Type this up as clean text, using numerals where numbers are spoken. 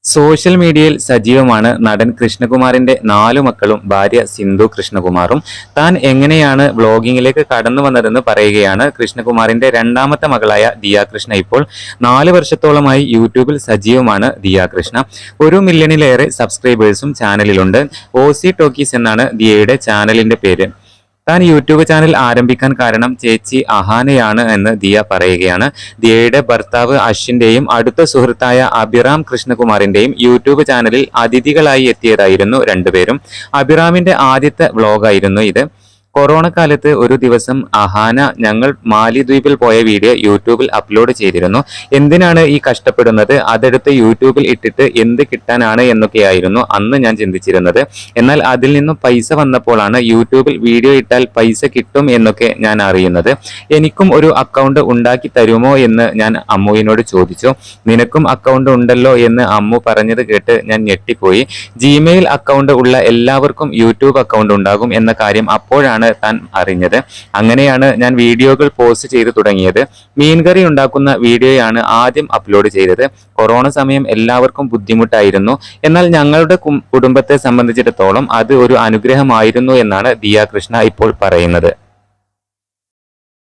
Social മീഡിയയിൽ സജീവമാണ് നടൻ കൃഷ്ണകുമാറിന്റെ 4 മക്കളും ഭാര്യ സിന്ധു കൃഷ്ണകുമാറും. താൻ എങ്ങനെയാണ് വ്ളോഗിങ്ങിലേക്ക് കടന്നു വന്നതെന്ന് പറയുകയാണ് കൃഷ്ണകുമാറിന്റെ രണ്ടാമത്തെ മകളായ ദിയ കൃഷ്ണ. ഇപ്പോൾ 4 വർഷത്തോളമായി യൂട്യൂബിൽ സജീവമാണ് ദിയ കൃഷ്ണ. 1 മില്യണിലേറെ സബ്സ്ക്രൈബേഴ്സും ചാനലിലുണ്ട്. ഓസി ടോക്കീസ് എന്നാണ് ദിയയുടെ ചാനലിന്റെ പേര്. താൻ യൂട്യൂബ് ചാനൽ ആരംഭിക്കാൻ കാരണം ചേച്ചി അഹാനയാണ് എന്ന് ദിയ പറയുകയാണ്. ദിയയുടെ ഭർത്താവ് അശ്വിന്റെയും അടുത്ത സുഹൃത്തായ അഭിറാം കൃഷ്ണകുമാറിന്റെയും യൂട്യൂബ് ചാനലിൽ അതിഥികളായി എത്തിയതായിരുന്നു രണ്ടുപേരും. അഭിറാമിന്റെ ആദ്യത്തെ വ്ളോഗായിരുന്നു ഇത്. കൊറോണ കാലത്ത് ഒരു ദിവസം അഹാന ഞങ്ങൾ മാലിദ്വീപിൽ പോയ വീഡിയോ യൂട്യൂബിൽ അപ്ലോഡ് ചെയ്തിരുന്നു. എന്തിനാണ് ഈ കഷ്ടപ്പെടുന്നത്, അതെടുത്ത് യൂട്യൂബിൽ ഇട്ടിട്ട് എന്ത് കിട്ടാനാണ് എന്നൊക്കെയായിരുന്നു അന്ന് ഞാൻ ചിന്തിച്ചിരുന്നത്. എന്നാൽ അതിൽ നിന്നും പൈസ വന്നപ്പോഴാണ് യൂട്യൂബിൽ വീഡിയോ ഇട്ടാൽ പൈസ കിട്ടും എന്നൊക്കെ ഞാൻ അറിയുന്നത്. എനിക്കും ഒരു അക്കൗണ്ട് ഉണ്ടാക്കി തരുമോ എന്ന് ഞാൻ അമ്മുവിനോട് ചോദിച്ചു. നിനക്കും അക്കൗണ്ട് ഉണ്ടല്ലോ എന്ന് അമ്മു പറഞ്ഞത് കേട്ട് ഞാൻ ഞെട്ടിപ്പോയി. ജിമെയിൽ അക്കൗണ്ട് ഉള്ള എല്ലാവർക്കും യൂട്യൂബ് അക്കൗണ്ട് ഉണ്ടാകും എന്ന കാര്യം അപ്പോഴാണ് താൻ അറിഞ്ഞത്. അങ്ങനെയാണ് ഞാൻ വീഡിയോകൾ പോസ്റ്റ് ചെയ്തു തുടങ്ങിയത്. മീൻകറി ഉണ്ടാക്കുന്ന വീഡിയോയാണ് ആദ്യം അപ്ലോഡ് ചെയ്തത്. കൊറോണ സമയം എല്ലാവർക്കും ബുദ്ധിമുട്ടായിരുന്നു. എന്നാൽ ഞങ്ങളുടെ കുടുംബത്തെ സംബന്ധിച്ചിടത്തോളം അത് ഒരു അനുഗ്രഹമായിരുന്നു എന്നാണ് ദിയ കൃഷ്ണ ഇപ്പോൾ പറയുന്നത്.